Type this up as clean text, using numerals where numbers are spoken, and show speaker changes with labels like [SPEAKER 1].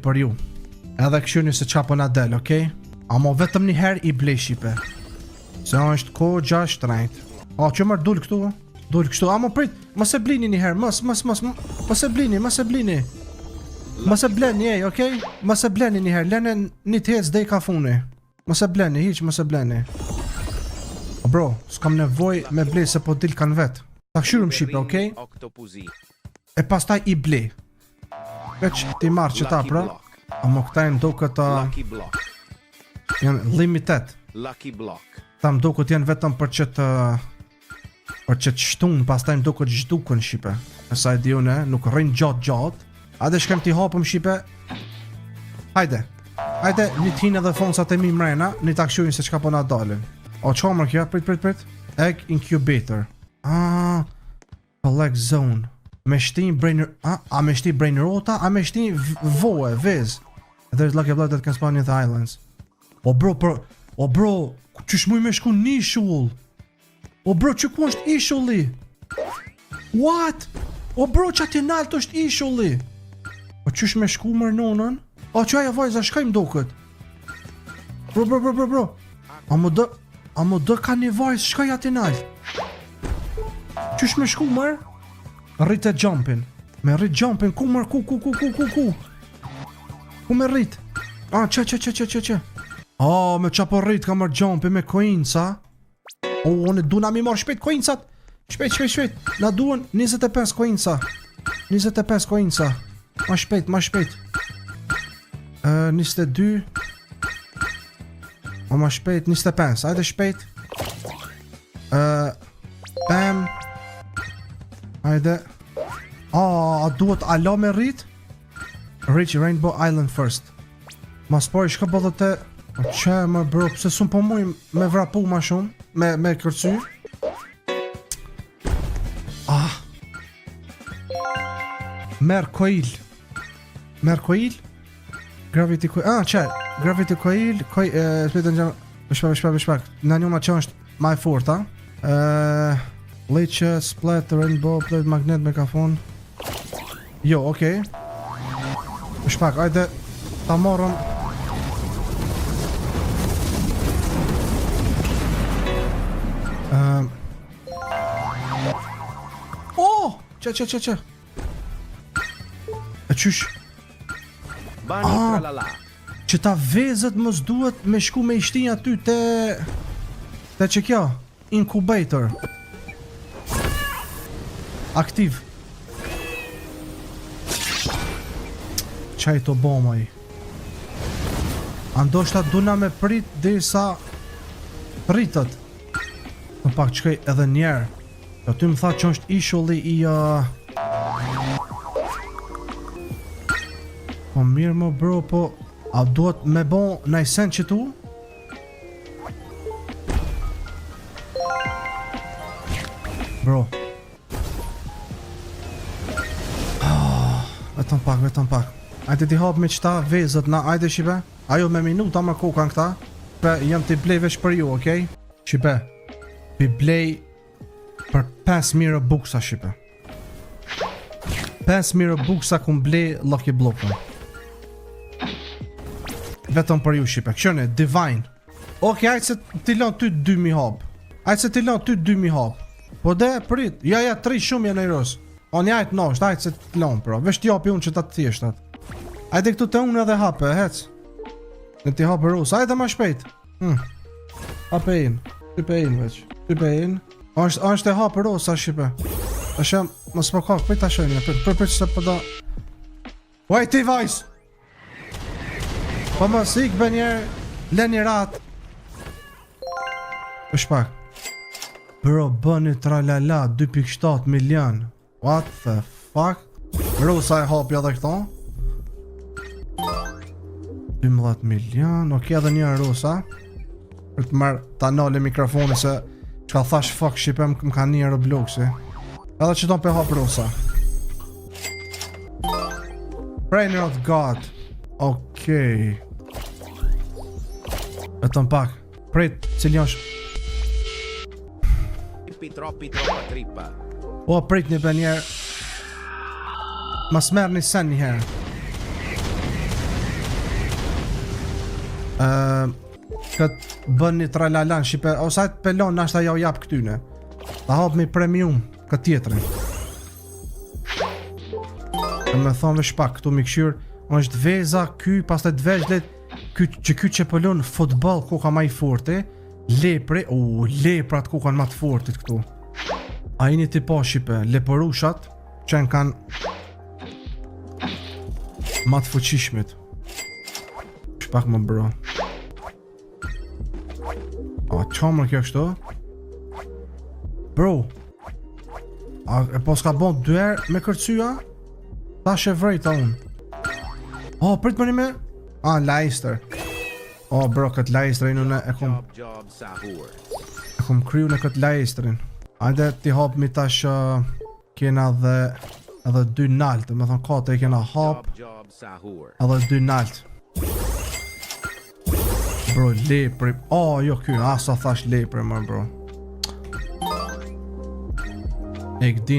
[SPEAKER 1] për ju. Edhe këshyni se qa po na del, okej? Amo vetëm një herë i blej shipe. Se është ko gjash trajt. A, që mërë dul këtu? Dul kështu, amo prit, mos e blini një herë, mos e blini. Mos e bleni, okej? Mos e bleni një herë, lene një tec dhe i ka funi. Mos e bleni, hiq, mos e bleni. Bro, s'kam nevoj me blej se po dil kan vet. Ta këshyrum shipe, okej? E pastaj i blej. Veç ti marrë që ta, pra. Amo këta e ndo këta... Janë limited. Ta mdo këtë janë vetëm për qëtë shtun, pas ta mdo këtë zhdukën shipe. E sa e di une, nuk rrinë gjatë. Ade shkem t'i hapëm shipe. Hajde, një t'hin edhe fonsat e mi mrena, një t'a këshurin se qka po na dalin. O, qa mërë kja? Prit. Egg incubator. Collect zone. Me shtin brainer... A me shtin brainer rota, a me shtin voe, viz. There's lucky blood that can spawn in the islands. O bro, qysh muj me shku një ishull? O bro, që ku është ishulli? What? O bro, që ati nalt është ishulli? O qysh me shku mërë nonën? O që aja vajza, shkaj më do këtë? Bro. A më dë ka një vajzë, shkaj ati nalt? Qysh me shku mërë? Rrit e jumpin. Me rrit jumpin, ku mërë, ku? Ku me rrit? Që. Me qa po rrit ka mërë jumpin me coinca. Unë du na mi marrë shpejt coincat. Shpejt. Na duen 25 coinca. 25 coinca. Ma shpejt. 22. Ma shpejt, 25. Ajde shpejt. Bam. Ajde. A duhet ala me rrit? Reach Rainbow Island first. Mas pari shka bëllë të... Që më bro, pëse sun po muj me vrapu ma shumë. Me kërcy. Merë coil. Gravity coil. Gravity coil. Spetën gjë... Bishpak. Në njëma që është ma e fort, Leche, splat, rainbow, plate, magnet, megafon. Jo, okej. Bishpak, ajde. Ta morëm. Që. E qysh? Që ta vezët mos duhet me shku me ishtin aty te që kjo? Incubator. Aktiv. Qaj të bomaj. Andoshta duna me prit derisa pritët. Në pak qëkaj edhe njerë. Do ty më tha që është ishulli i... Po mirë më bro, po... A duhet me bon najsen që tu? Bro. Vetëm pak. Ajde ti hap me qëta vezët na, ajde shipe. Ajo me minuta më kokan këta. Pe, jam t'i blej vesh për ju, okej? Shipe. Pi blej... Për 5.000 buksa shipe. 5.000 buksa ku mblej Lucky Block-ën. Vetëm për ju shipe. Këshone, Divine. Oke, ajtë se t'i lan ty 2.000 hap. Po de, prit. Ja, 3 shumë janë e ros. O një ajtë nosht, ajtë se t'i lan, pro. Vesh t'i hapi unë që ta të thjeshtat. Ajde këtu të unë edhe hape, hec. Në t'i hape ros. Ajde ma shpejt. Hape in. Type in, veç. Është e hapë rosa shipe. Ta shem, më s'po ka, pëj ta shemine, për që se përda... Uaj ti vajs! Po më s'ik bë njerë, le një ratë. Shpak. Bro, bëni tralala, 2.7 milion. What the fuck? Rosa e hapja dhe këto. 12 milion, okej edhe një rosa. Për të marrë ta nale mikrofoni se... Ka thash fuck shipe më ka një Robloxi. Edhe që tonë pe hap rosa. Prayer of God. Okej. Vetëm pak. Prit, cili është? O, prit një për njerë. Mas merë një sen një herë. Këtë bën një tralalan shipe, ose ajtë pelon nashta ja u jap këtyne. Ta hap me premium këtë tjetërin. Dhe me thonë shpak, këtu mi këshyr, është veza, ky, pas të dvegjlet, ky që pëllon futbol koka ma i forte, lepre, leprat koka ma të fortit këtu. A i një tipa shipe, leporushat, që në kanë ma të fuqishmit. Shpak më bro. A qa më kjo kështu? Bro, a po s'ka bon 2 herë me kërcyja? Ta shë vrejta unë. Prit më një me? Leicester. Bro, këtë Leicesterin unë e kom kryu në këtë Leicesterin. Ajde ti hap mi tash kena edhe 2 nalt. Me thonë kate i kena hap edhe 2 nalt. Bro, lepri. Jo ky, sa thash lepri më bro. E këdin